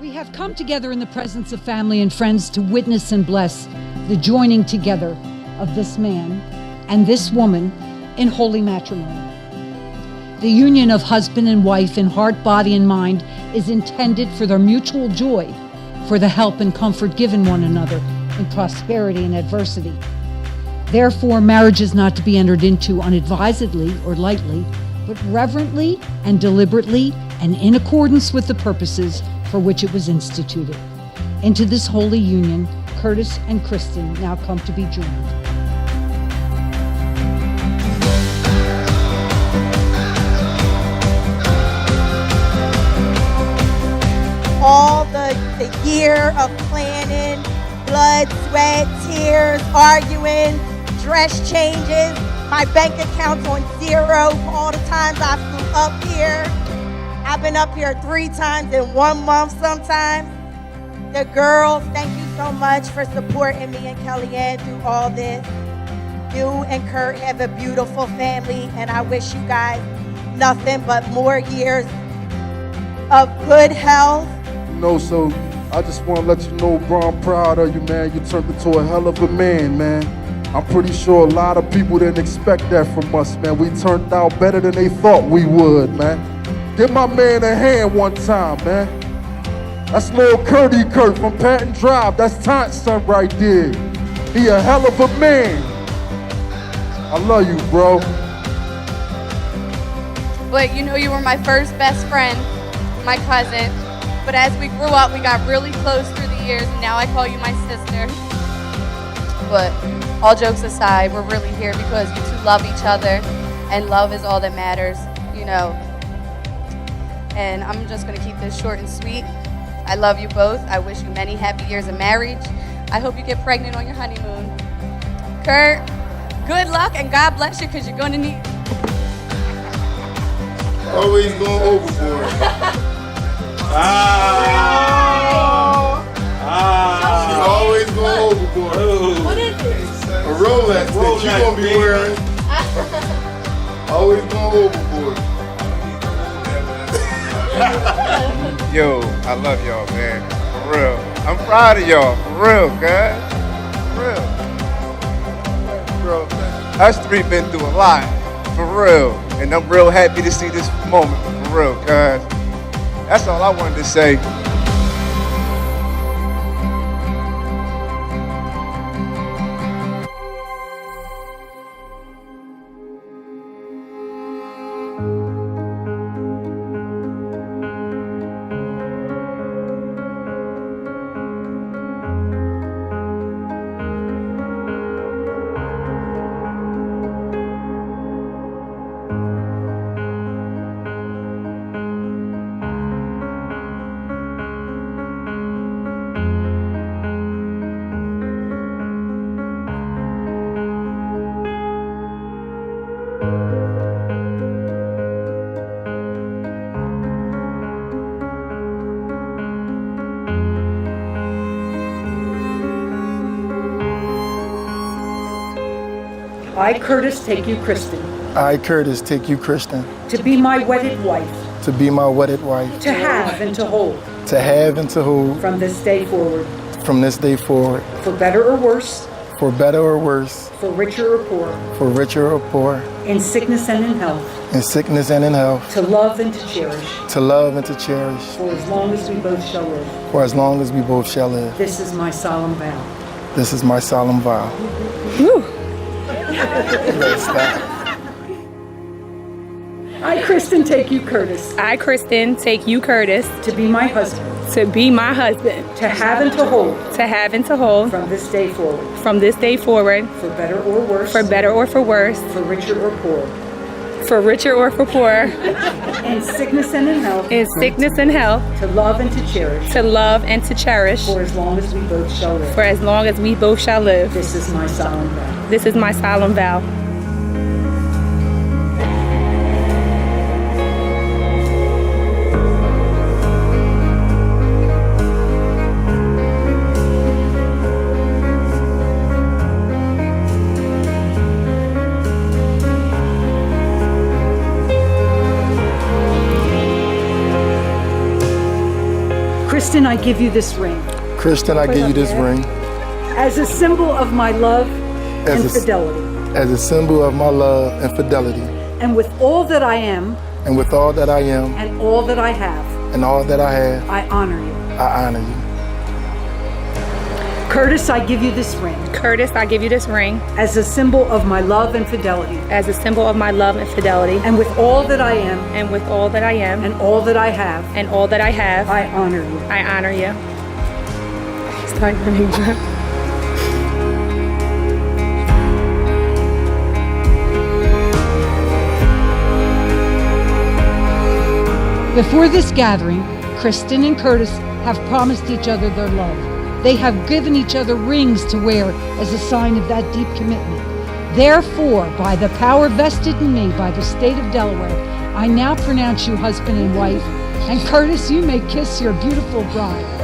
We have come together in the presence of family and friends to witness and bless the joining together of this man and this woman in holy matrimony. The union of husband and wife in heart, body, and mind is intended for their mutual joy, for the help and comfort given one another in prosperity and adversity. Therefore, marriage is not to be entered into unadvisedly or lightly, but reverently and deliberately and in accordance with the purposes for which it was instituted. Into this holy union, Curtis and Kristin now come to be joined. All the year of planning, blood, sweat, tears, arguing, dress changes, my bank account's on zero for all the times I flew up here. I've been up here 3 times in 1 month sometimes. The girls, thank you so much for supporting me and Kellyanne through all this. You and Kurt have a beautiful family, and I wish you guys nothing but more years of good health. So I just want to let you know, bro, I'm proud of you, man. You turned into a hell of a man, man. I'm pretty sure a lot of people didn't expect that from us, man. We turned out better than they thought we would, man. Give my man a hand one time, man. That's little Curdy Kurt from Patton Drive. That's Tont's son right there. He a hell of a man. I love you, bro. But you know, you were my first best friend, my cousin. But as we grew up, we got really close through the years, and now I call you my sister. But all jokes aside, we're really here because you two love each other, and love is all that matters, you know. And I'm just gonna keep this short and sweet. I love you both. I wish you many happy years of marriage. I hope you get pregnant on your honeymoon. Kurt, good luck and God bless you, because you're gonna need. Always going overboard. She always going overboard. What is it? A Rolex that you gonna be wearing. Always going overboard. Yo, I love y'all, man. For real. I'm proud of y'all. For real, guys. For real. Bro, us three been through a lot. For real. And I'm real happy to see this moment. For real, guys. That's all I wanted to say. I, Curtis, take you, Kristin, I, Curtis, take you, Kristin, to be my wedded wife, to be my wedded wife, to have and to hold, to have and to hold, from this day forward, from this day forward, for better or worse, for better or worse, for richer or poor, for richer or poor, in sickness and in health, in sickness and in health, to love and to cherish, to love and to cherish, for as long as we both shall live. for as long as we both shall live. This is my solemn vow. This is my solemn vow. Woo. I, Kristin, take you, Curtis, I, Kristin, take you, Curtis, to be my husband, to be my husband, to have and to hold, to have and to hold, from this day forward, from this day forward, for better or worse, for better or for worse, for richer or poor, for richer or for poor, in sickness and in health, in sickness and health, to love and to cherish, to love and to cherish, for as long as we both shall live. for as long as we both shall live. This is my solemn vow. This is my solemn vow. Kristin, I give you this ring Kristin, I give you this ring as a symbol of my love As and a- fidelity. as a symbol of my love and fidelity. And with all that I am And with all that I am and all that I have, and all that I have, I honor you. I honor you. Curtis, I give you this ring Curtis, I give you this ring as a symbol of my love and fidelity. as a symbol of my love and fidelity. And with all that I am And with all that I am and all that I have, and all that I have, I honor you. I honor you. Start getting drunk. Before this gathering, Kristin and Curtis have promised each other their love. They have given each other rings to wear as a sign of that deep commitment. Therefore, by the power vested in me by the state of Delaware, I now pronounce you husband and wife. And Curtis, you may kiss your beautiful bride.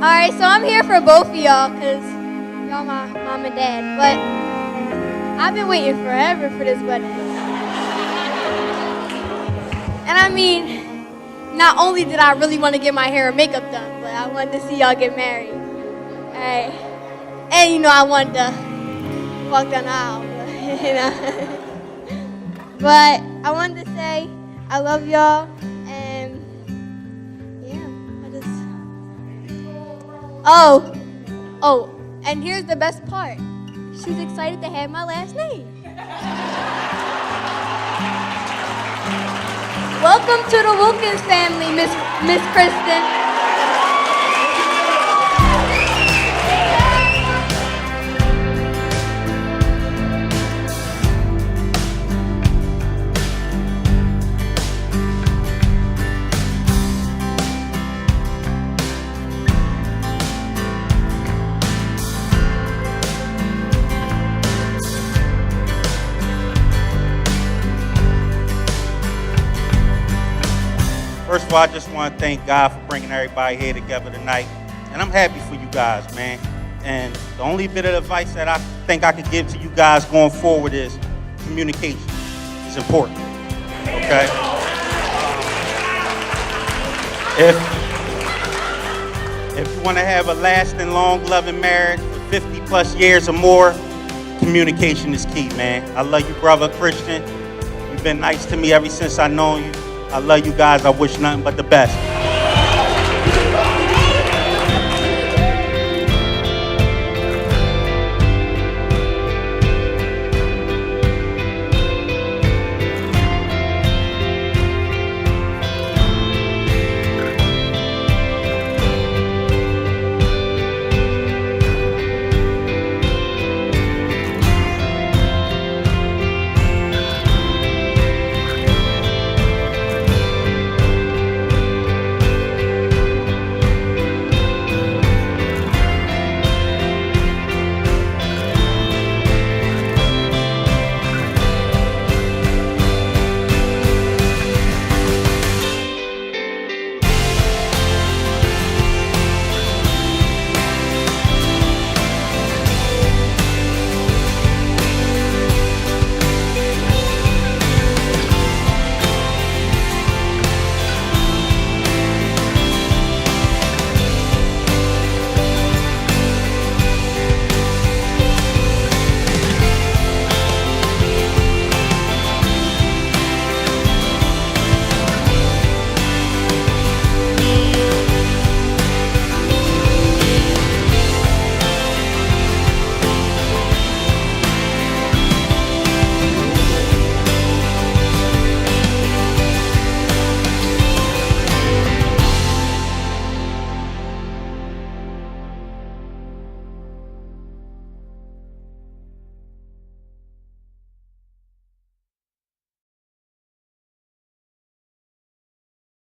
Alright, so I'm here for both of y'all because y'all my mom and dad. But I've been waiting forever for this wedding. And I mean, not only did I really want to get my hair and makeup done, but I wanted to see y'all get married. Alright. And you know, I wanted to walk down the aisle. You know. But I wanted to say I love y'all. Oh, and here's the best part. She's excited to have my last name. Welcome to the Wilkins family, Miss Kristin. First of all, I just want to thank God for bringing everybody here together tonight. And I'm happy for you guys, man. And the only bit of advice that I think I could give to you guys going forward is communication. It's important, okay? If you want to have a lasting, long, loving marriage for 50 plus years or more, communication is key, man. I love you, brother Kristin. You've been nice to me ever since I known you. I love you guys. I wish nothing but the best.